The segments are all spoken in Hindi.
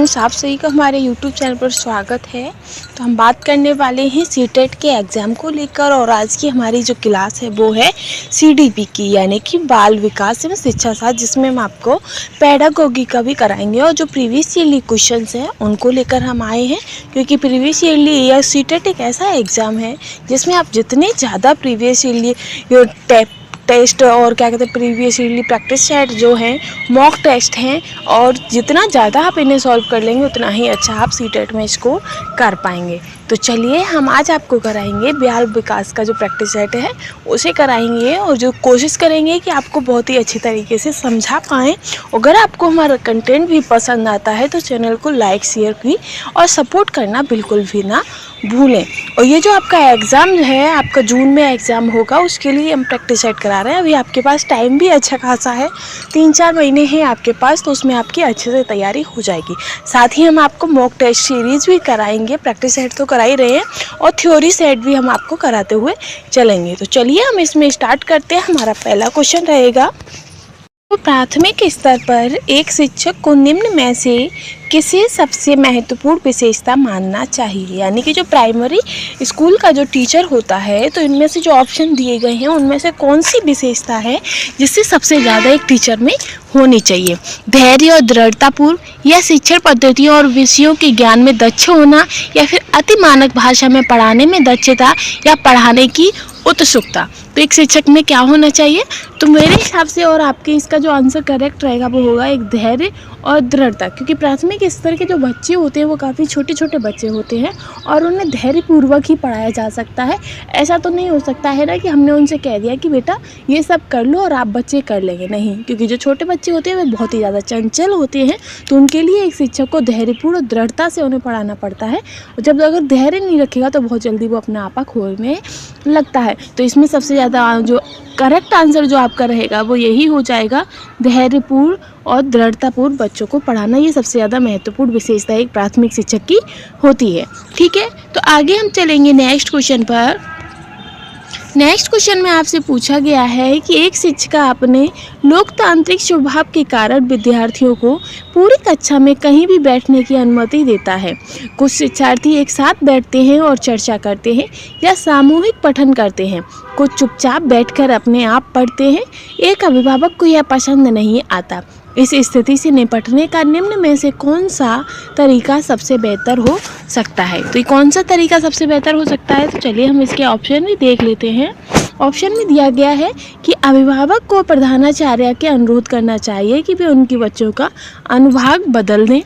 स्टूडेंट्स, आप सभी का हमारे यूट्यूब चैनल पर स्वागत है। तो हम बात करने वाले हैं सीटेट के एग्ज़ाम को लेकर और आज की हमारी जो क्लास है वो है सीडीपी की, यानी कि बाल विकास एवं शिक्षा शास्त्र, जिसमें हम आपको पेडागोगी का भी कराएंगे और जो प्रीवियस ईयरली क्वेश्चंस हैं उनको लेकर हम आए हैं। क्योंकि प्रीवियस ईयरली या सीटेट एक ऐसा एग्ज़ाम है जिसमें आप जितने ज़्यादा प्रीवियस ईयरली टेस्ट और क्या कहते हैं प्रीवियस ईयरली प्रैक्टिस सेट जो हैं, मॉक टेस्ट हैं, और जितना ज़्यादा आप इन्हें सॉल्व कर लेंगे उतना ही अच्छा आप सीटेट में स्कोर कर पाएंगे। तो चलिए हम आज आपको कराएंगे बाल विकास का जो प्रैक्टिस सेट है उसे कराएंगे और जो कोशिश करेंगे कि आपको बहुत ही अच्छी तरीके से समझा पाएँ। अगर आपको हमारा कंटेंट भी पसंद आता है तो चैनल को लाइक शेयर भी और सपोर्ट करना बिल्कुल भी ना भूलें। और ये जो आपका एग्ज़ाम है, आपका जून में एग्ज़ाम होगा, उसके लिए हम प्रैक्टिस सेट करा रहे हैं। अभी आपके पास टाइम भी अच्छा खासा है, 3-4 महीने हैं आपके पास, तो उसमें आपकी अच्छे से तैयारी हो जाएगी। साथ ही हम आपको मॉक टेस्ट सीरीज़ भी कराएंगे, प्रैक्टिस सेट तो करा ही रहे हैं और थ्योरी सेट भी हम आपको कराते हुए चलेंगे। तो चलिए हम इसमें स्टार्ट करते हैं। हमारा पहला क्वेश्चन रहेगा, तो प्राथमिक स्तर पर एक शिक्षक को निम्न में से किसे सबसे महत्वपूर्ण विशेषता मानना चाहिए। यानी कि जो प्राइमरी स्कूल का जो टीचर होता है, तो इनमें से जो ऑप्शन दिए गए हैं उनमें से कौन सी विशेषता है जिससे सबसे ज़्यादा एक टीचर में होनी चाहिए। धैर्य और दृढ़तापूर्ण, या शिक्षण पद्धतियों और विषयों के ज्ञान में दक्ष होना, या फिर अति मानक भाषा में पढ़ाने में दक्षता, या पढ़ाने की उत्सुकता। तो एक शिक्षक में क्या होना चाहिए? तो मेरे हिसाब से और आपके इसका जो आंसर करेक्ट रहेगा वो होगा एक धैर्य और दृढ़ता। क्योंकि प्राथमिक स्तर के जो बच्चे होते हैं वो काफ़ी छोटे छोटे बच्चे होते हैं और उन्हें धैर्यपूर्वक ही पढ़ाया जा सकता है। ऐसा तो नहीं हो सकता है ना कि हमने उनसे कह दिया कि बेटा ये सब कर लो और आप बच्चे कर लेंगे, नहीं। क्योंकि जो छोटे बच्चे होते हैं वे बहुत ही ज़्यादा चंचल होते हैं, तो उनके लिए एक शिक्षक को धैर्यपूर्ण दृढ़ता से उन्हें पढ़ाना पड़ता है। जब अगर धैर्य नहीं रखेगा तो बहुत जल्दी वो अपना आपा खोने लगता है। तो इसमें सबसे ज़्यादा जो करेक्ट आंसर जो आपका रहेगा वो यही हो जाएगा, धैर्यपूर्ण और दृढ़तापूर्ण बच्चों को पढ़ाना। ये सबसे ज़्यादा महत्वपूर्ण विशेषता एक प्राथमिक शिक्षक की होती है। ठीक है, तो आगे हम चलेंगे नेक्स्ट क्वेश्चन पर। नेक्स्ट क्वेश्चन में आपसे पूछा गया है कि एक शिक्षिका अपने लोकतांत्रिक स्वभाव के कारण विद्यार्थियों को पूरी कक्षा में कहीं भी बैठने की अनुमति देता है। कुछ शिक्षार्थी एक साथ बैठते हैं और चर्चा करते हैं या सामूहिक पठन करते हैं, कुछ चुपचाप बैठकर अपने आप पढ़ते हैं। एक अभिभावक को यह पसंद नहीं आता। इस स्थिति से निपटने का निम्न में से कौन सा तरीका सबसे बेहतर हो सकता है। तो ये कौन सा तरीका सबसे बेहतर हो सकता है? तो चलिए हम इसके ऑप्शन भी देख लेते हैं। ऑप्शन में दिया गया है कि अभिभावक को प्रधानाचार्य के अनुरोध करना चाहिए कि वे उनके बच्चों का अनुभाग बदल दें,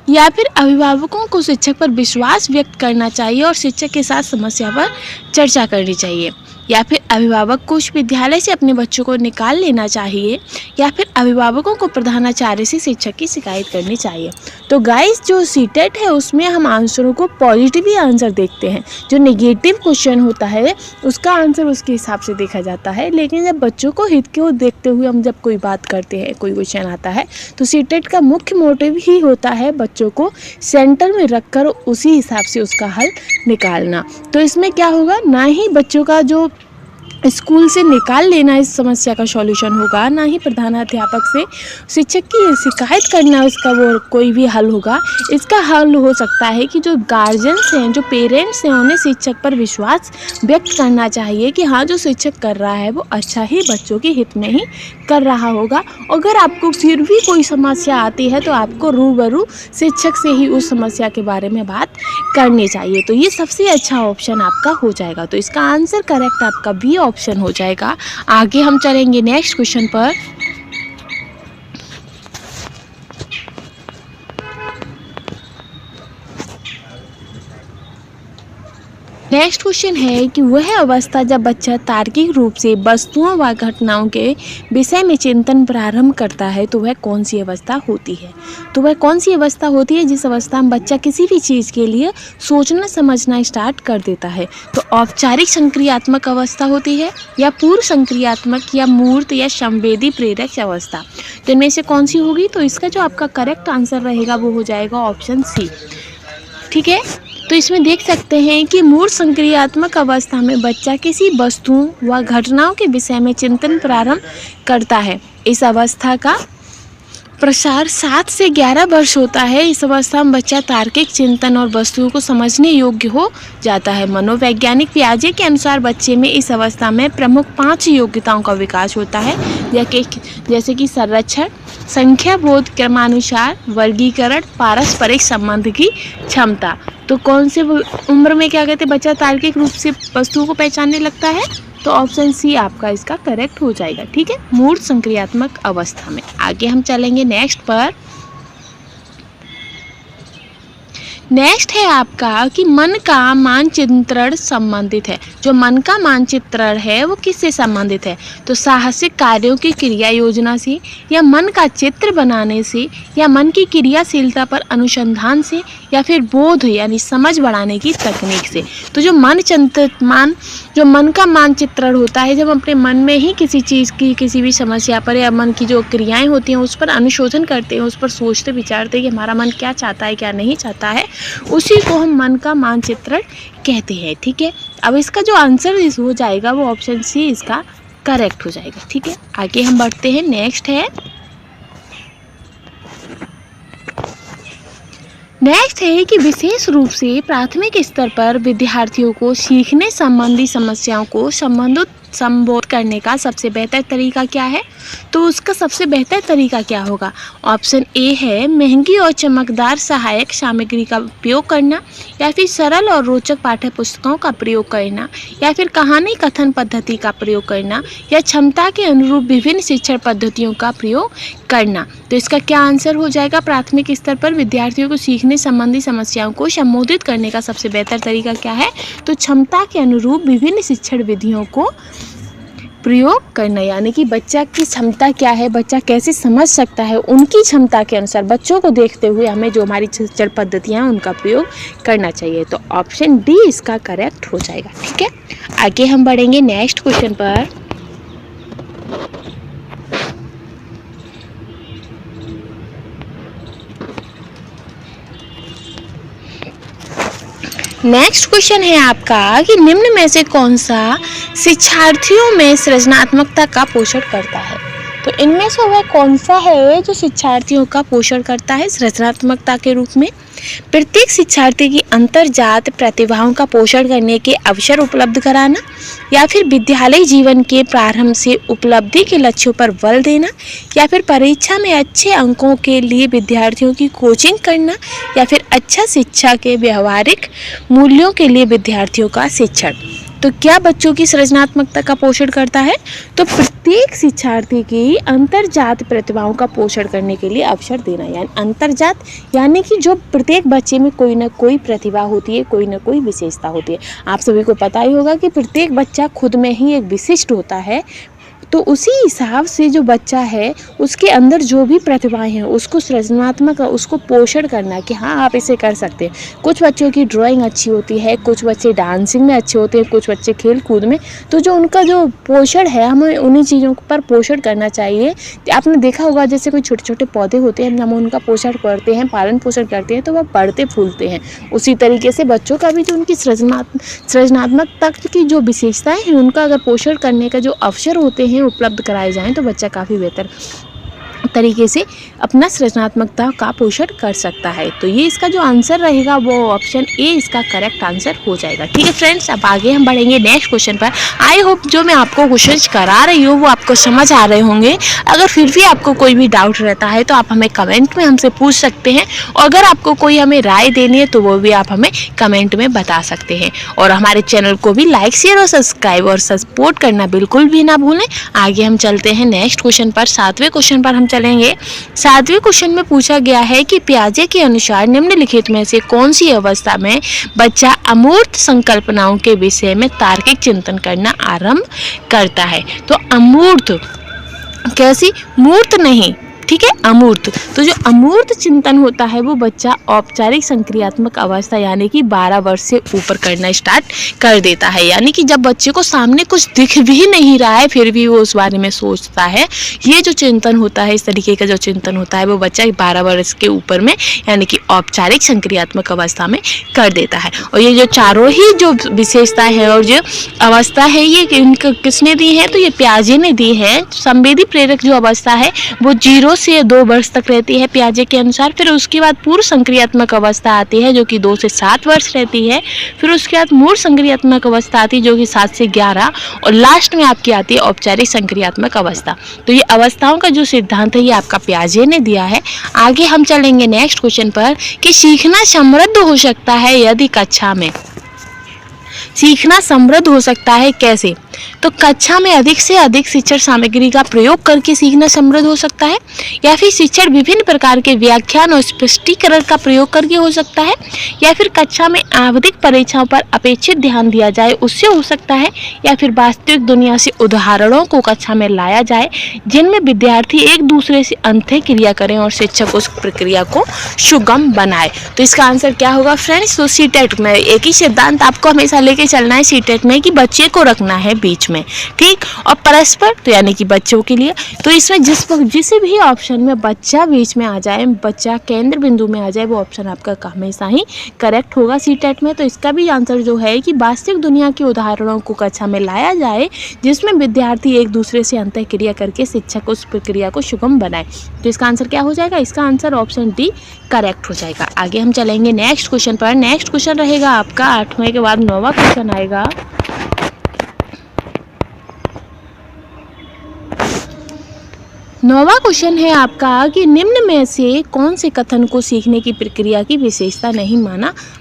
या फिर अभिभावकों को शिक्षक पर विश्वास व्यक्त करना चाहिए और शिक्षक के साथ समस्या पर चर्चा करनी चाहिए, या फिर अभिभावक को उस विद्यालय से अपने बच्चों को निकाल लेना चाहिए, या फिर अभिभावकों को प्रधानाचार्य से शिक्षक की शिकायत करनी चाहिए। तो गाइस, जो सीटेट है उसमें हम आंसरों को पॉजिटिव ही आंसर देखते हैं। जो नेगेटिव क्वेश्चन होता है उसका आंसर उसके हिसाब से देखा जाता है। लेकिन जब बच्चों को हित को देखते हुए हम जब कोई बात करते हैं, कोई क्वेश्चन आता है, तो सीटेट का मुख्य मोटिव ही होता है बच्चों को सेंटर में रखकर उसी हिसाब से उसका हल निकालना। तो इसमें क्या होगा, ना ही बच्चों का जो स्कूल से निकाल लेना इस समस्या का सॉल्यूशन होगा, ना ही प्रधानाध्यापक से शिक्षक की शिकायत करना उसका वो कोई भी हल होगा। इसका हल हो सकता है कि जो गार्जियंस हैं, जो पेरेंट्स हैं, उन्हें शिक्षक पर विश्वास व्यक्त करना चाहिए कि हाँ, जो शिक्षक कर रहा है वो अच्छा ही बच्चों के हित में ही कर रहा होगा। अगर आपको फिर भी कोई समस्या आती है तो आपको रूबरू शिक्षक से ही उस समस्या के बारे में बात करनी चाहिए। तो ये सबसे अच्छा ऑप्शन आपका हो जाएगा। तो इसका आंसर करेक्ट आपका बी ऑप्शन हो जाएगा। आगे हम चलेंगे नेक्स्ट क्वेश्चन पर। नेक्स्ट क्वेश्चन है कि वह अवस्था जब बच्चा तार्किक रूप से वस्तुओं व घटनाओं के विषय में चिंतन प्रारंभ करता है तो वह कौन सी अवस्था होती है। तो वह कौन सी अवस्था होती है जिस अवस्था में बच्चा किसी भी चीज़ के लिए सोचना समझना स्टार्ट कर देता है। तो औपचारिक संक्रियात्मक अवस्था होती है, या पूर्व संक्रियात्मक, या मूर्त, या संवेदी प्रेरक अवस्था। तो इनमें से कौन सी होगी? तो इसका जो आपका करेक्ट आंसर रहेगा वो हो जाएगा ऑप्शन सी। ठीक है, तो इसमें देख सकते हैं कि मूर्त संक्रियात्मक अवस्था में बच्चा किसी वस्तुओं व घटनाओं के विषय में चिंतन प्रारंभ करता है। इस अवस्था का प्रसार 7 से 11 वर्ष होता है। इस अवस्था में बच्चा तार्किक चिंतन और वस्तुओं को समझने योग्य हो जाता है। मनोवैज्ञानिक पियाजे के अनुसार बच्चे में इस अवस्था में प्रमुख 5 योग्यताओं का विकास होता है, जैसे कि संरक्षण, संख्या बोध, क्रमानुसार, वर्गीकरण, पारस्परिक संबंध की क्षमता। तो कौन से उम्र में क्या कहते हैं बच्चा तार्किक रूप से वस्तुओं को पहचानने लगता है? तो ऑप्शन सी आपका इसका करेक्ट हो जाएगा। ठीक है, मूर्त संक्रियात्मक अवस्था में। आगे हम चलेंगे नेक्स्ट पर। नेक्स्ट है आपका कि मन का मानचित्रण संबंधित है। जो मन का मानचित्रण है वो किससे संबंधित है? तो साहसिक कार्यों की क्रिया योजना से, या मन का चित्र बनाने से, या मन की क्रियाशीलता पर अनुसंधान से, या फिर बोध यानी समझ बढ़ाने की तकनीक से। तो जो मन का मानचित्रण होता है, जब हम अपने मन में ही किसी चीज़ की, किसी भी समस्या पर या मन की जो क्रियाएं होती हैं उस पर अनुशोधन करते हैं, उस पर सोचते विचारते हैं कि हमारा मन क्या चाहता है क्या नहीं चाहता है, उसी को हम मन का मानचित्रण कहते हैं। ठीक है, अब इसका जो आंसर हो जाएगा वो ऑप्शन सी इसका करेक्ट हो जाएगा। ठीक है, आगे हम बढ़ते हैं। नेक्स्ट है कि विशेष रूप से प्राथमिक स्तर पर विद्यार्थियों को सीखने संबंधी समस्याओं को संबोधित करने का सबसे बेहतर तरीका क्या है? तो उसका सबसे बेहतर तरीका क्या होगा? ऑप्शन ए है महंगी और चमकदार सहायक सामग्री का उपयोग करना, या फिर सरल और रोचक पाठ्य पुस्तकों का प्रयोग करना, या फिर कहानी कथन पद्धति का प्रयोग करना, या क्षमता के अनुरूप विभिन्न शिक्षण पद्धतियों का प्रयोग करना। तो इसका क्या आंसर हो जाएगा? प्राथमिक स्तर पर विद्यार्थियों को सीखने संबंधी समस्याओं को संबोधित करने का सबसे बेहतर तरीका क्या है? तो क्षमता के अनुरूप विभिन्न शिक्षण विधियों को प्रयोग करना, यानी कि बच्चा की क्षमता क्या है, बच्चा कैसे समझ सकता है, उनकी क्षमता के अनुसार बच्चों को देखते हुए हमें जो हमारी शिक्षण पद्धतियाँ हैं उनका प्रयोग करना चाहिए। तो ऑप्शन डी इसका करेक्ट हो जाएगा। ठीक है, आगे हम बढ़ेंगे नेक्स्ट क्वेश्चन पर। नेक्स्ट क्वेश्चन है आपका कि निम्न में से कौन सा शिक्षार्थियों में सृजनात्मकता का पोषण करता है? तो इनमें से वह कौन सा है जो शिक्षार्थियों का पोषण करता है सृजनात्मकता के रूप में? प्रत्येक शिक्षार्थी की अंतर्जात प्रतिभाओं का पोषण करने के अवसर उपलब्ध कराना, या फिर विद्यालय जीवन के प्रारंभ से उपलब्धि के लक्ष्यों पर बल देना, या फिर परीक्षा में अच्छे अंकों के लिए विद्यार्थियों की कोचिंग करना, या फिर अच्छा शिक्षा के व्यवहारिक मूल्यों के लिए विद्यार्थियों का शिक्षण। तो क्या बच्चों की सृजनात्मकता का पोषण करता है? तो प्रत्येक शिक्षार्थी की अंतर्जात प्रतिभाओं का पोषण करने के लिए अवसर देना, यानी अंतर्जात यानी कि जो प्रत्येक बच्चे में कोई ना कोई प्रतिभा होती है, कोई ना कोई विशेषता होती है। आप सभी को पता ही होगा कि प्रत्येक बच्चा खुद में ही एक विशिष्ट होता है। तो उसी हिसाब से जो बच्चा है उसके अंदर जो भी प्रतिभाएं हैं उसको सृजनात्मक उसको पोषण करना कि हाँ आप इसे कर सकते हैं। कुछ बच्चों की ड्राइंग अच्छी होती है, कुछ बच्चे डांसिंग में अच्छे होते हैं, कुछ बच्चे खेल कूद में। तो जो उनका जो पोषण है हमें उन्हीं चीज़ों पर पोषण करना चाहिए। आपने देखा होगा जैसे कोई छोटे छोटे पौधे होते हैं, हम उनका पोषण करते हैं, पालन पोषण करते हैं तो वह बढ़ते फूलते हैं। उसी तरीके से बच्चों का भी जो उनकी सृजनात्मकता की जो विशेषताएं हैं उनका अगर पोषण करने का जो अवसर होते हैं उपलब्ध कराए जाएं तो बच्चा काफ़ी बेहतर तरीके से अपना सृजनात्मकता का पोषण कर सकता है। तो ये इसका जो आंसर रहेगा वो ऑप्शन ए इसका करेक्ट आंसर हो जाएगा। ठीक है फ्रेंड्स, अब आगे हम बढ़ेंगे नेक्स्ट क्वेश्चन पर। आई होप जो मैं आपको क्वेश्चंस करा रही हूँ वो आपको समझ आ रहे होंगे। अगर फिर भी आपको कोई भी डाउट रहता है तो आप हमें कमेंट में हमसे पूछ सकते हैं, और अगर आपको कोई हमें राय देनी है तो वो भी आप हमें कमेंट में बता सकते हैं। और हमारे चैनल को भी लाइक शेयर और सब्सक्राइब और सपोर्ट करना बिल्कुल भी ना भूलें। आगे हम चलते हैं नेक्स्ट क्वेश्चन पर। 7वें क्वेश्चन पर हम चलेंगे। 7वें क्वेश्चन में पूछा गया है कि पियाजे के अनुसार निम्नलिखित में से कौन सी अवस्था में बच्चा अमूर्त संकल्पनाओं के विषय में तार्किक चिंतन करना आरंभ करता है? तो अमूर्त कैसी? मूर्त नहीं, ठीक है, अमूर्त। तो जो अमूर्त चिंतन होता है वो बच्चा औपचारिक संक्रियात्मक अवस्था यानी कि 12 वर्ष से ऊपर करना स्टार्ट कर देता है। यानी कि जब बच्चे को सामने कुछ दिख भी नहीं रहा है फिर भी वो उस बारे में सोचता है, ये जो चिंतन होता है, इस तरीके का जो चिंतन होता है वो बच्चा 12 वर्ष के ऊपर में यानी कि औपचारिक संक्रियात्मक अवस्था में कर देता है। और ये जो चारों ही जो विशेषता है और जो अवस्था है ये इनको किसने दी है? तो ये पियाजे ने दी है। संवेदी प्रेरक जो अवस्था है वो 0 से 2 वर्ष तक रहती है पियाजे के अनुसार। फिर उसके बाद पूर्व संक्रियात्मक अवस्था आती है जो कि 2 से 7 वर्ष रहती है। फिर उसके बाद मूल संक्रियात्मक अवस्था आती है जो कि 7 से 11, और लास्ट में आपकी आती है औपचारिक संक्रियात्मक अवस्था। तो ये अवस्थाओं का जो सिद्धांत है ये आपका पियाजे ने दिया है। आगे हम चलेंगे नेक्स्ट क्वेश्चन पर कि सीखना समृद्ध हो सकता है यदि कक्षा में। सीखना समृद्ध हो सकता है कैसे? तो कक्षा में अधिक से अधिक शिक्षण सामग्री का प्रयोग करके सीखना समृद्ध हो सकता है, या फिर शिक्षण विभिन्न प्रकार के व्याख्यान और स्पष्टीकरण का प्रयोग करके हो सकता है, या फिर कक्षा में आवधिक परीक्षाओं पर अपेक्षित ध्यान दिया जाए उससे हो सकता है, या फिर वास्तविक दुनिया से उदाहरणों को कक्षा में लाया जाए जिनमें विद्यार्थी एक दूसरे से अंतः क्रिया करें और शिक्षक उस प्रक्रिया को सुगम बनाए। तो इसका आंसर क्या होगा फ्रेंड्स? तो सीटेट में एक ही सिद्धांत आपको हमेशा लेके चलना है सीटेट में कि बच्चे को रखना है बीच में, ठीक, और परस्पर तो यानी कि बच्चों के लिए। तो इसमें जिस भी ऑप्शन में बच्चा बीच में आ जाए, बच्चा केंद्र बिंदु में आ जाए, वो ऑप्शन आपका हमेशा ही करेक्ट होगा सीटेट में। तो इसका भी आंसर जो है कि वास्तविक दुनिया के उदाहरणों को कक्षा में लाया जाए जिसमें विद्यार्थी एक दूसरे से अंतःक्रिया करके शिक्षक उस प्रक्रिया को सुगम बनाए। तो इसका आंसर क्या हो जाएगा? इसका आंसर ऑप्शन डी करेक्ट हो जाएगा। आगे हम चलेंगे नेक्स्ट क्वेश्चन पर। नेक्स्ट क्वेश्चन रहेगा आपका 8वें के बाद 9वां क्वेश्चन आएगा। 9वां क्वेश्चन है आपका कि निम्न में से कौन से कथन को सीखने की प्रक्रिया की विशेषता नहीं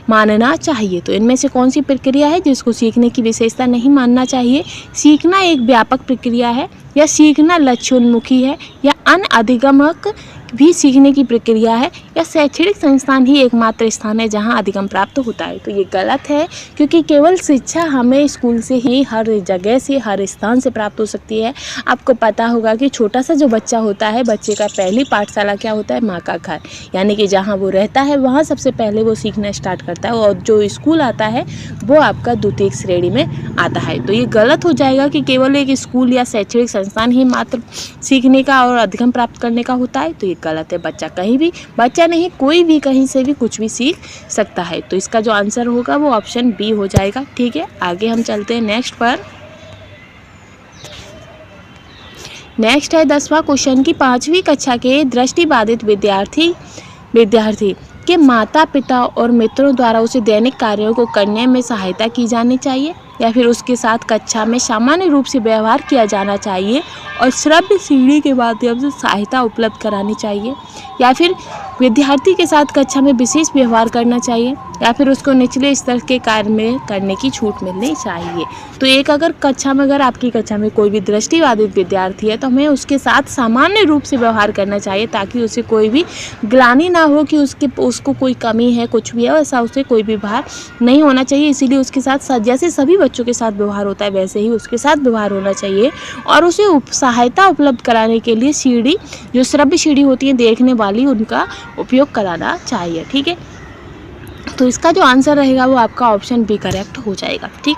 मानना चाहिए? तो इनमें से कौन सी प्रक्रिया है जिसको सीखने की विशेषता नहीं मानना चाहिए? सीखना एक व्यापक प्रक्रिया है, या सीखना लक्ष्योन्मुखी है, या अनअधिगमक भी सीखने की प्रक्रिया है, या शैक्षणिक संस्थान ही एकमात्र स्थान है जहां अधिगम प्राप्त होता है? तो ये गलत है, क्योंकि केवल शिक्षा हमें स्कूल से ही, हर जगह से, हर स्थान से प्राप्त हो सकती है। आपको पता होगा कि छोटा सा जो बच्चा होता है, बच्चे का पहली पाठशाला क्या होता है? माँ का घर, यानी कि जहाँ वो रहता है वहाँ सबसे पहले वो सीखना स्टार्ट करता है, और जो स्कूल आता है वो आपका द्वितीयक श्रेणी में आता है। तो ये गलत हो जाएगा कि केवल एक स्कूल या शैक्षणिक संस्थान ही मात्र सीखने का और अधिगम प्राप्त करने का होता है। तो ये गलत है। बच्चा कहीं भी, बच्चा नहीं, कोई भी कहीं से भी कुछ भी सीख सकता है। तो इसका जो आंसर होगा वो ऑप्शन बी हो जाएगा, ठीक है। आगे हम चलते हैं नेक्स्ट पर। नेक्स्ट है 10वां क्वेश्चन की 5वीं कक्षा के दृष्टिबाधित विद्यार्थी के माता पिता और मित्रों द्वारा उसे दैनिक कार्यों को करने में सहायता की जानी चाहिए, या फिर उसके साथ कक्षा में सामान्य रूप से व्यवहार किया जाना चाहिए और श्रव्य सीढ़ी के माध्यम से सहायता उपलब्ध करानी चाहिए, या फिर विद्यार्थी के साथ कक्षा में विशेष व्यवहार करना चाहिए, या फिर उसको निचले स्तर के कार्य में करने की छूट मिलनी चाहिए। तो एक अगर आपकी कक्षा में कोई भी दृष्टिबाधित विद्यार्थी है तो हमें उसके साथ सामान्य रूप से व्यवहार करना चाहिए, ताकि उसे कोई भी ग्लानि ना हो कि उसको कोई कमी है, कुछ भी है, ऐसा उसे कोई भी भार नहीं होना चाहिए। इसीलिए उसके साथ जैसे सभी बच्चों के साथ व्यवहार होता है वैसे ही उसके साथ व्यवहार होना चाहिए, और उसे सहायता उपलब्ध कराने के लिए सीढ़ी, जो श्रव्य सीढ़ी होती है देखने वाली, उनका उपयोग कराना चाहिए, ठीक है। तो इसका जो आंसर रहेगा वो आपका ऑप्शन बी करेक्ट हो जाएगा, ठीक।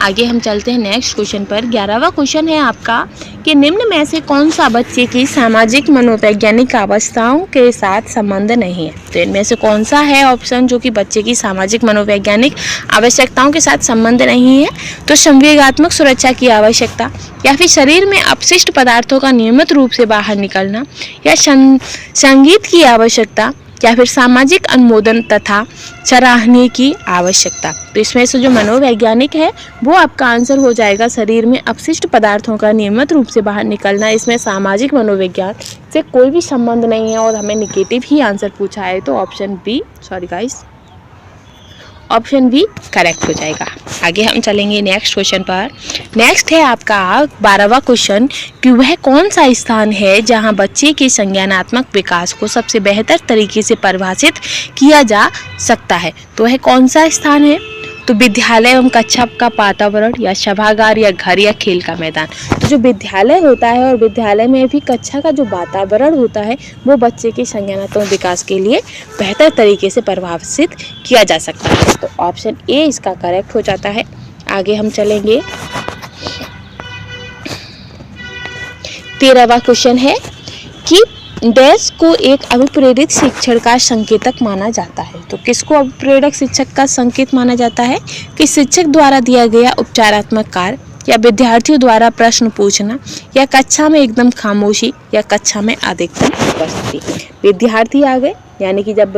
आगे हम चलते हैं नेक्स्ट क्वेश्चन पर। 11वां क्वेश्चन है आपका कि निम्न में से कौन सा बच्चे की सामाजिक मनोवैज्ञानिक अवस्थाओं के साथ संबंध नहीं है? तो इनमें से कौन सा है ऑप्शन जो कि बच्चे की सामाजिक मनोवैज्ञानिक आवश्यकताओं के साथ संबंध नहीं है? तो संवेगात्मक सुरक्षा की आवश्यकता, या फिर शरीर में अपशिष्ट पदार्थों का नियमित रूप से बाहर निकलना, या संगीत की आवश्यकता, या फिर सामाजिक अनुमोदन तथा सराहनीय की आवश्यकता। तो इसमें से जो मनोवैज्ञानिक है वो आपका आंसर हो जाएगा शरीर में अपशिष्ट पदार्थों का नियमित रूप से बाहर निकलना। इसमें सामाजिक मनोविज्ञान से कोई भी संबंध नहीं है और हमें निगेटिव ही आंसर पूछा है, तो ऑप्शन बी करेक्ट हो जाएगा। आगे हम चलेंगे नेक्स्ट क्वेश्चन पर। नेक्स्ट है आपका 12वां क्वेश्चन कि वह कौन सा स्थान है जहां बच्चे के संज्ञानात्मक विकास को सबसे बेहतर तरीके से परिभाषित किया जा सकता है? तो वह कौन सा स्थान है? तो विद्यालय एवं कक्षा का वातावरण, या सभागार, या घर, या खेल का मैदान। तो जो विद्यालय होता है और विद्यालय में भी कक्षा का जो वातावरण होता है वो बच्चे के संज्ञानात्मक विकास के लिए बेहतर तरीके से परिभाषित किया जा सकता है। तो ऑप्शन ए इसका करेक्ट हो जाता है। आगे हम चलेंगे। 13वां क्वेश्चन है कि डैश को एक अभिप्रेरित शिक्षण का संकेतक माना जाता है। तो किसको अभिप्रेरक शिक्षक का संकेत माना जाता है? कि शिक्षक द्वारा दिया गया उपचारात्मक कार्य, या विद्यार्थियों द्वारा प्रश्न पूछना, या कक्षा में एकदम खामोशी, या कक्षा में अधिकतम उपस्थिति। विद्यार्थी आ गए, यानी कि जब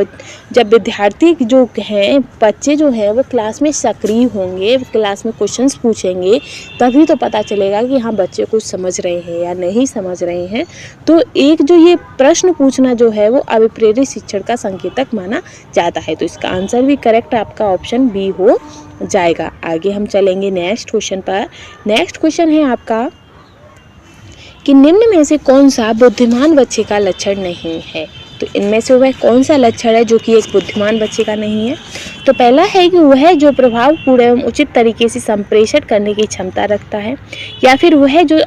विद्यार्थी जो हैं, बच्चे जो हैं वो क्लास में सक्रिय होंगे, क्लास में क्वेश्चंस पूछेंगे, तभी तो पता चलेगा कि हाँ बच्चे कुछ समझ रहे हैं या नहीं समझ रहे हैं। तो एक जो ये प्रश्न पूछना जो है वो अभिप्रेरित शिक्षण का संकेतक माना जाता है। तो इसका आंसर भी करेक्ट आपका ऑप्शन बी हो जाएगा। आगे हम चलेंगे नेक्स्ट क्वेश्चन पर। नेक्स्ट क्वेश्चन है आपका कि निम्न में से कौन सा बुद्धिमान बच्चे का लक्षण नहीं है। तो इनमें से वह कौन सा लक्षण है जो कि एक बुद्धिमान बच्चे का नहीं है। तो पहला है कि वह जो प्रभावपूर्ण एवं उचित तरीके से संप्रेषण करने की क्षमता रखता है, या फिर वह जो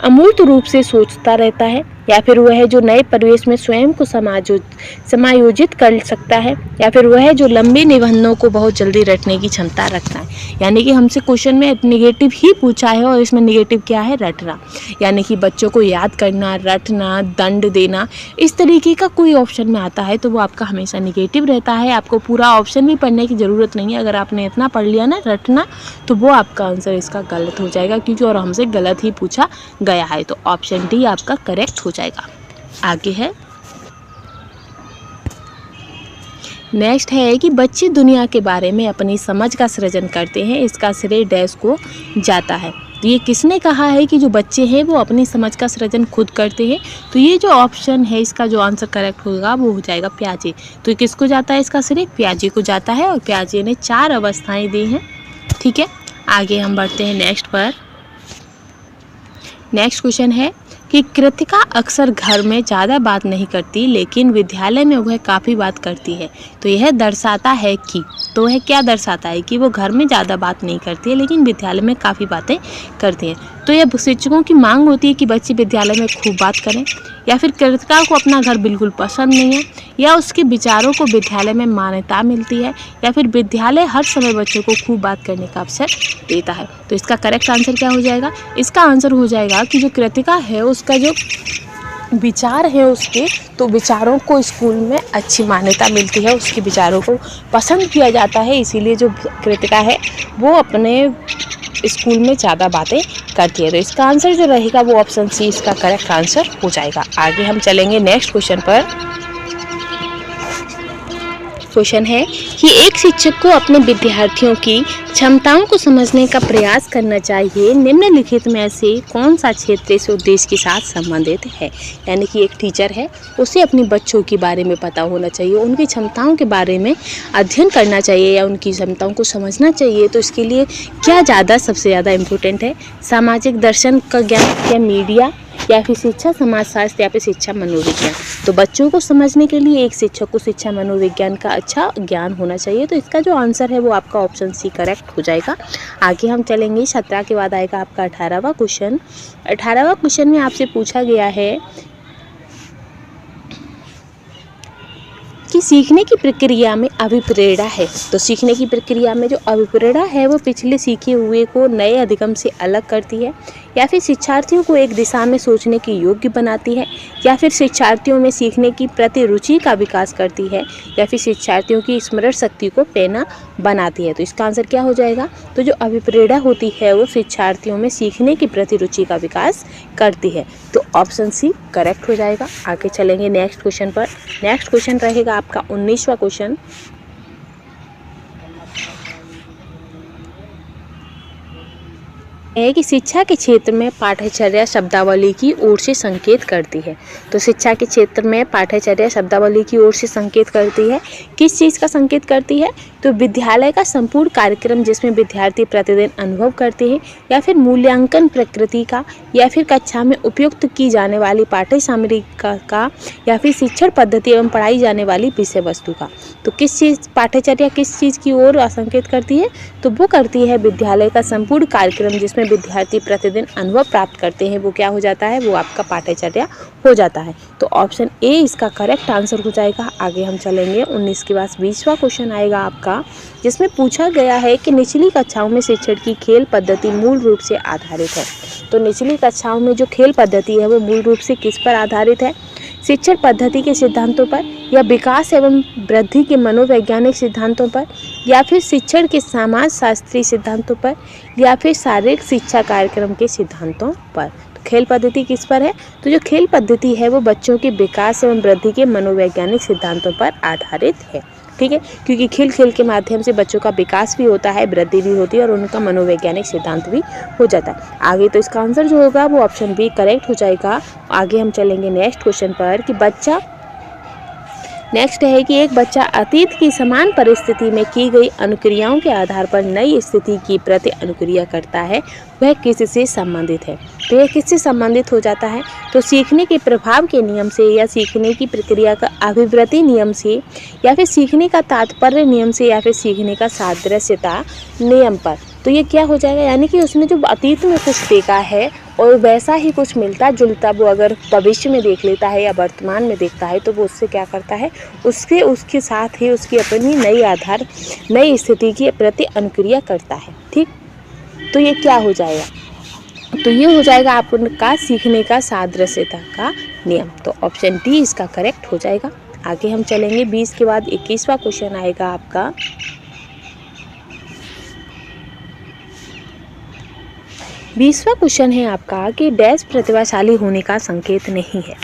अमूर्त रूप से सोचता रहता है, या फिर वह जो नए परिवेश में स्वयं को समायोजित कर सकता है, या फिर वह जो लंबे निबंधों को बहुत जल्दी रटने की क्षमता रखता है। यानी कि हमसे क्वेश्चन में नेगेटिव ही पूछा है और इसमें नेगेटिव क्या है, रटना, यानी कि बच्चों को याद करना, रटना, दंड देना, इस तरीके का कोई ऑप्शन में आता है तो वो आपका हमेशा नेगेटिव रहता है। आपको पूरा ऑप्शन भी पढ़ने की ज़रूरत नहीं है, अगर आपने इतना पढ़ लिया ना रटना, तो वो आपका आंसर इसका गलत हो जाएगा, क्योंकि और हमसे गलत ही पूछा गया है। तो ऑप्शन डी आपका करेक्ट हो जाएगा। आगे है नेक्स्ट है कि बच्चे दुनिया के बारे में अपनी समझ का सृजन करते हैं, इसका श्रेय डैश को जाता है। तो ये किसने कहा है कि जो बच्चे हैं वो अपनी समझ का सृजन खुद करते हैं। तो ये जो ऑप्शन है इसका जो आंसर करेक्ट होगा वो हो जाएगा पियाजे। तो किसको जाता है इसका श्रेय, पियाजे को जाता है, और पियाजे ने 4 अवस्थाएं दी हैं। ठीक है, आगे हम बढ़ते हैं नेक्स्ट पर। नेक्स्ट क्वेश्चन है कि कृतिका अक्सर घर में ज़्यादा बात नहीं करती, लेकिन विद्यालय में वह काफ़ी बात करती है। तो यह दर्शाता है कि, तो वह क्या दर्शाता है कि वो घर में ज़्यादा बात नहीं करती है लेकिन विद्यालय में काफ़ी बातें करती है। तो यह शिक्षकों की मांग होती है कि बच्चे विद्यालय में खूब बात करें, या फिर कृतिका को अपना घर बिल्कुल पसंद नहीं है, या उसके विचारों को विद्यालय में मान्यता मिलती है, या फिर विद्यालय हर समय बच्चों को खूब बात करने का अवसर देता है। तो इसका करेक्ट आंसर क्या हो जाएगा, इसका आंसर हो जाएगा कि जो कृतिका है उसका जो विचार है उसके, तो विचारों को स्कूल में अच्छी मान्यता मिलती है, उसके विचारों को पसंद किया जाता है, इसीलिए जो कृतिका है वो अपने स्कूल में ज़्यादा बातें करती है। तो इसका आंसर जो रहेगा वो ऑप्शन सी इसका करेक्ट आंसर हो जाएगा। आगे हम चलेंगे नेक्स्ट क्वेश्चन पर। क्वेश्चन है कि एक शिक्षक को अपने विद्यार्थियों की क्षमताओं को समझने का प्रयास करना चाहिए, निम्नलिखित में से कौन सा क्षेत्र इस उद्देश्य के साथ संबंधित है। यानी कि एक टीचर है, उसे अपने बच्चों के बारे में पता होना चाहिए, उनकी क्षमताओं के बारे में अध्ययन करना चाहिए या उनकी क्षमताओं को समझना चाहिए। तो इसके लिए क्या सबसे ज़्यादा इम्पोर्टेंट है, सामाजिक दर्शन का ज्ञान, या मीडिया, या फिर शिक्षा समाजशास्त्र, या फिर शिक्षा मनोविज्ञान। तो बच्चों को समझने के लिए एक शिक्षक को शिक्षा मनोविज्ञान का अच्छा ज्ञान होना चाहिए। तो इसका जो आंसर है वो आपका ऑप्शन सी करेक्ट हो जाएगा। आगे हम चलेंगे 17 के बाद आएगा आपका 18वां क्वेश्चन। 18वां क्वेश्चन में आपसे पूछा गया है कि सीखने की प्रक्रिया में अभिप्रेरणा है। तो सीखने की प्रक्रिया में जो अभिप्रेरणा है वो पिछले सीखे हुए को नए अधिगम से अलग करती है, या फिर शिक्षार्थियों को एक दिशा में सोचने की योग्य बनाती है, या फिर शिक्षार्थियों में सीखने की प्रति रुचि का विकास करती है, या फिर शिक्षार्थियों की स्मरण शक्ति को प्रेरणा बनाती है। तो इसका आंसर क्या हो जाएगा, तो जो अभिप्रेरणा होती है वो शिक्षार्थियों में सीखने की प्रति रुचि का विकास करती है। तो ऑप्शन सी करेक्ट हो जाएगा। आगे चलेंगे नेक्स्ट क्वेश्चन पर। नेक्स्ट क्वेश्चन रहेगा आपका 19वां क्वेश्चन। है कि शिक्षा के क्षेत्र में पाठ्यचर्या शब्दावली की ओर से संकेत करती है। तो शिक्षा के क्षेत्र में पाठ्यचर्या शब्दावली की ओर से संकेत करती है, किस चीज़ का संकेत करती है, तो विद्यालय का संपूर्ण कार्यक्रम जिसमें विद्यार्थी प्रतिदिन अनुभव करते हैं, या फिर मूल्यांकन प्रकृति का, या फिर कक्षा में उपयुक्त की जाने वाली पाठ्य सामग्री का, या फिर शिक्षण पद्धति एवं पढ़ाई जाने वाली विषय वस्तु का। तो किस चीज़ पाठ्यचर्या किस चीज़ की ओर संकेत करती है, तो वो करती है विद्यालय का संपूर्ण कार्यक्रम जिसमें विद्यार्थी प्रतिदिन अनुभव प्राप्त करते हैं, वो क्या हो जाता है, वो आपका पाठ्यचर्या हो जाता है। तो ऑप्शन ए इसका करेक्ट आंसर हो जाएगा। आगे हम चलेंगे 19 के बाद 20वां क्वेश्चन आएगा आपका, जिसमें पूछा गया है कि निचली कक्षाओं में शिक्षण की खेल पद्धति मूल रूप से आधारित है। तो निचली कक्षाओं में जो खेल पद्धति है वो मूल रूप से किस पर आधारित है, शिक्षण पद्धति के सिद्धांतों पर, या विकास एवं वृद्धि के मनोवैज्ञानिक सिद्धांतों पर, या फिर शिक्षण के समाजशास्त्रीय सिद्धांतों पर, या फिर शारीरिक शिक्षा कार्यक्रम के सिद्धांतों पर। तो खेल पद्धति किस पर है? तो जो खेल पद्धति है वो बच्चों के विकास एवं वृद्धि के मनोवैज्ञानिक सिद्धांतों पर आधारित है। ठीक है, क्योंकि खेल खेल के माध्यम से बच्चों का विकास भी होता है, वृद्धि भी होती है और उनका मनोवैज्ञानिक सिद्धांत भी हो जाता है। आगे तो इसका आंसर जो होगा वो ऑप्शन बी करेक्ट हो जाएगा। आगे हम चलेंगे नेक्स्ट क्वेश्चन पर कि नेक्स्ट है कि एक बच्चा अतीत की समान परिस्थिति में की गई अनुक्रियाओं के आधार पर नई स्थिति की प्रति अनुक्रिया करता है, वह किससे संबंधित है? तो यह किससे संबंधित हो जाता है? तो सीखने के प्रभाव के नियम से, या सीखने की प्रक्रिया का अभिवृद्धि नियम से, या फिर सीखने का तात्पर्य नियम से, या फिर सीखने का सादृश्यता नियम पर। तो ये क्या हो जाएगा, यानी कि उसने जो अतीत में कुछ देखा है और वैसा ही कुछ मिलता जुलता वो अगर भविष्य में देख लेता है या वर्तमान में देखता है तो वो उससे क्या करता है, उसके साथ ही उसकी अपनी नई स्थिति की प्रति अनुक्रिया करता है। ठीक, तो ये क्या हो जाएगा? तो ये हो जाएगा आपका सीखने का सादृश्यता का नियम। तो ऑप्शन डी इसका करेक्ट हो जाएगा। आगे हम चलेंगे 20 के बाद 21वां क्वेश्चन आएगा आपका। 20वां क्वेश्चन है आपका कि डैश प्रतिभाशाली होने का संकेत नहीं है।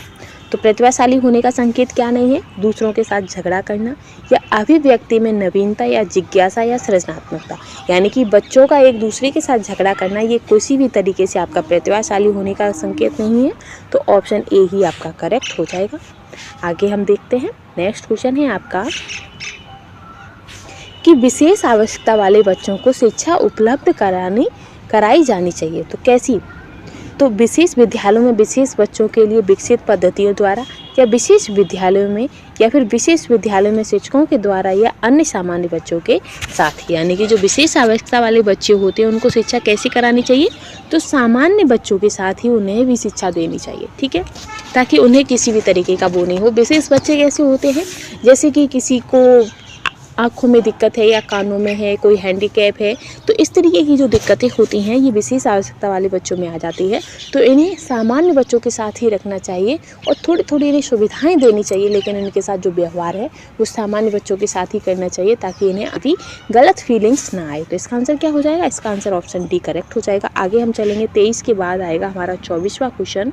तो प्रतिभाशाली होने का संकेत क्या नहीं है? दूसरों के साथ झगड़ा करना, या अभिव्यक्ति में नवीनता, या जिज्ञासा, या सृजनात्मकता। यानी कि बच्चों का एक दूसरे के साथ झगड़ा करना ये किसी भी तरीके से आपका प्रतिभाशाली होने का संकेत नहीं है। तो ऑप्शन ए ही आपका करेक्ट हो जाएगा। आगे हम देखते हैं नेक्स्ट क्वेश्चन है आपका कि विशेष आवश्यकता वाले बच्चों को शिक्षा उपलब्ध कराई जानी चाहिए। तो कैसी? तो विशेष विद्यालयों में विशेष बच्चों के लिए विकसित पद्धतियों द्वारा, या विशेष विद्यालयों में, या फिर विशेष विद्यालयों में शिक्षकों के द्वारा, या अन्य सामान्य बच्चों के साथ। यानी कि जो विशेष आवश्यकता वाले बच्चे होते हैं उनको शिक्षा कैसी करानी चाहिए? तो सामान्य बच्चों के साथ ही उन्हें भी शिक्षा देनी चाहिए। ठीक है, ताकि उन्हें किसी भी तरीके का वो नहीं हो। विशेष बच्चे कैसे होते हैं? जैसे कि किसी को आँखों में दिक्कत है, या कानों में है, कोई हैंडीकैप है, तो इस तरीके की जो दिक्कतें होती हैं ये विशेष आवश्यकता वाले बच्चों में आ जाती है। तो इन्हें सामान्य बच्चों के साथ ही रखना चाहिए और थोड़ी थोड़ी इन्हें सुविधाएं देनी चाहिए, लेकिन इनके साथ जो व्यवहार है वो सामान्य बच्चों के साथ ही करना चाहिए, ताकि इन्हें अभी गलत फीलिंग्स ना आए। तो इसका आंसर क्या हो जाएगा? इसका आंसर ऑप्शन डी करेक्ट हो जाएगा। आगे हम चलेंगे 23 के बाद आएगा हमारा 24वां क्वेश्चन।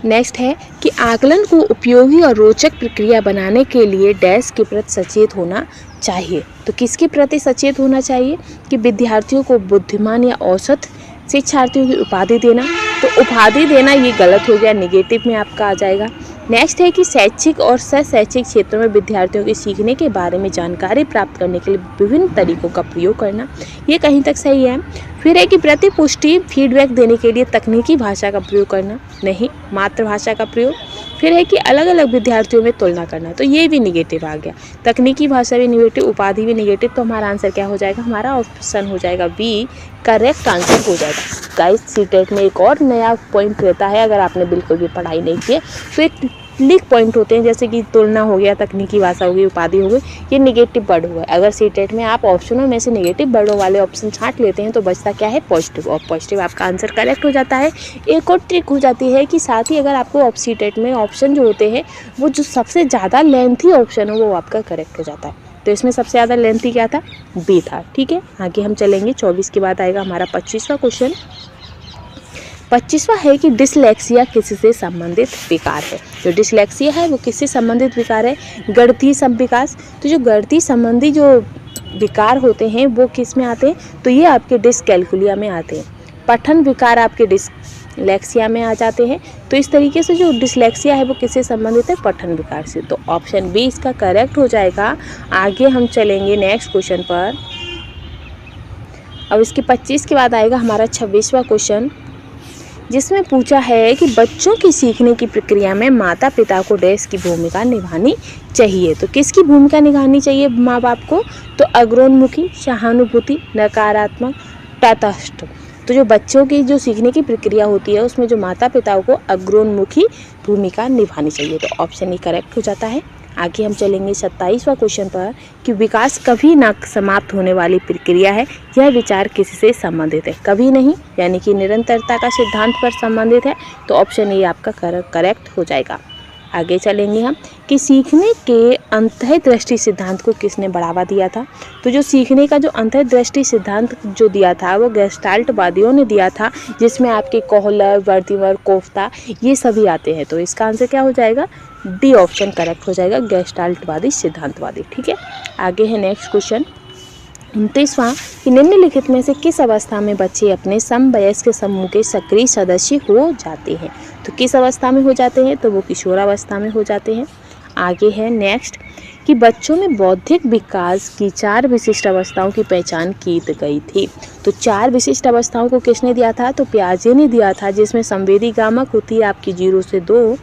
नेक्स्ट है कि आकलन को उपयोगी और रोचक प्रक्रिया बनाने के लिए डैश के प्रति सचेत होना चाहिए। तो किसके प्रति सचेत होना चाहिए? कि विद्यार्थियों को बुद्धिमान या औसत शिक्षार्थियों की उपाधि देना। तो उपाधि देना ये गलत हो गया, निगेटिव में आपका आ जाएगा। नेक्स्ट है कि शैक्षिक और शैक्षिक क्षेत्रों में विद्यार्थियों के सीखने के बारे में जानकारी प्राप्त करने के लिए विभिन्न तरीकों का प्रयोग करना, ये कहीं तक सही है। फिर है कि प्रतिपुष्टि फीडबैक देने के लिए तकनीकी भाषा का प्रयोग करना, नहीं, मातृभाषा का प्रयोग। फिर है कि अलग अलग विद्यार्थियों में तुलना करना, तो ये भी निगेटिव आ गया। तकनीकी भाषा भी निगेटिव, उपाधि भी निगेटिव। तो हमारा आंसर क्या हो जाएगा? हमारा ऑप्शन हो जाएगा बी करेक्ट आंसर हो जाएगा। गाइस, सीटेट में एक और नया पॉइंट रहता है, अगर आपने बिल्कुल भी पढ़ाई नहीं की है तो एक क्लिक पॉइंट होते हैं, जैसे कि तुलना हो गया, तकनीकी भाषा हो गई, उपाधि हो गई, ये निगेटिव वर्ड हुआ। अगर सीटेट में आप ऑप्शनों में से निगेटिव वर्डों वाले ऑप्शन छांट लेते हैं तो बचता क्या है? पॉजिटिव, और पॉजिटिव आपका आंसर करेक्ट हो जाता है। एक और ट्रिक हो जाती है कि साथ ही अगर आपको सीटेट में ऑप्शन जो होते हैं वो जो सबसे ज़्यादा लेंथी ऑप्शन है वो आपका करेक्ट हो जाता है। तो इसमें सबसे ज़्यादा लेंथी क्या था? बी था। ठीक है, आगे हम चलेंगे 24 के बाद आएगा हमारा 25वां क्वेश्चन। 25वां है कि डिसलेक्सिया किससे संबंधित विकार है। जो डिसलेक्सिया है वो किससे संबंधित विकार है? गणितीय विकास। तो जो गणितीय संबंधी जो विकार होते हैं वो किस में आते हैं? तो ये आपके डिसकैल्कुलिया में आते हैं। पठन विकार आपके डिसलेक्सिया में आ जाते हैं। तो इस तरीके से जो डिसलेक्सिया है वो किससे संबंधित है? पठन विकार से। तो ऑप्शन बी इसका करेक्ट हो जाएगा। आगे हम चलेंगे नेक्स्ट क्वेश्चन पर। अब इसके 25 के बाद आएगा हमारा 26वां क्वेश्चन, जिसमें पूछा है कि बच्चों की सीखने की प्रक्रिया में माता पिता को डैश की भूमिका निभानी चाहिए। तो किसकी भूमिका निभानी चाहिए माँ बाप को? तो अग्रोन्मुखी, सहानुभूति, नकारात्मक, तटस्थ। तो जो बच्चों की जो सीखने की प्रक्रिया होती है उसमें जो माता पिताओं को अग्रोन्मुखी भूमिका निभानी चाहिए। तो ऑप्शन ही करेक्ट हो जाता है। आगे हम चलेंगे 27वां क्वेश्चन पर कि विकास कभी ना समाप्त होने वाली प्रक्रिया है, यह विचार किससे संबंधित है? कभी नहीं, यानी कि निरंतरता का सिद्धांत पर संबंधित है। तो ऑप्शन ए आपका करेक्ट हो जाएगा। आगे चलेंगे हम कि सीखने के अंतःदृष्टि सिद्धांत को किसने बढ़ावा दिया था। तो जो सीखने का जो अंतःदृष्टि सिद्धांत जो दिया था वो गेस्टाल्टवादियों ने दिया था, जिसमें आपके कोहलर, वर्दिमर, कोफ्ता ये सभी आते हैं। तो इसका आंसर क्या हो जाएगा, डी ऑप्शन करेक्ट हो जाएगा, गेस्टाल्टवादी सिद्धांतवादी। ठीक है, आगे है नेक्स्ट क्वेश्चन 29वां कि निम्नलिखित में से किस अवस्था में बच्चे अपने समवयस्क समूह के सक्रिय सदस्य हो जाते हैं। तो किस अवस्था में हो जाते हैं, तो वो किशोरावस्था में हो जाते हैं। आगे है नेक्स्ट कि बच्चों में बौद्धिक विकास की 4 विशिष्ट अवस्थाओं की पहचान की गई थी। तो 4 विशिष्ट अवस्थाओं को किसने दिया था, तो पियाजे ने दिया था, जिसमें संवेदी गामक होती है आपकी 0 से 2,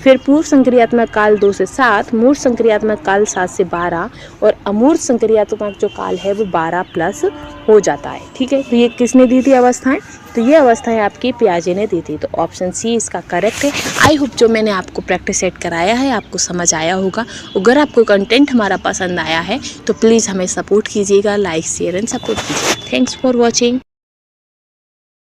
फिर पूर्व संक्रियात्मक काल 2 से 7, मूर्त संक्रियात्मक काल 7 से 12 और अमूर्त संक्रियात्मक जो काल है वो 12 प्लस हो जाता है। ठीक है, तो ये किसने दी थी अवस्थाएं, तो ये अवस्थाएं आपकी पियाजे ने दी थी। तो ऑप्शन सी इसका करेक्ट है। आई होप जो मैंने आपको प्रैक्टिस सेट कराया है आपको समझ आया होगा। अगर आपको कंटेंट हमारा पसंद आया है तो प्लीज़ हमें सपोर्ट कीजिएगा, लाइक शेयर एंड सपोर्ट कीजिएगा। Thanks for watching.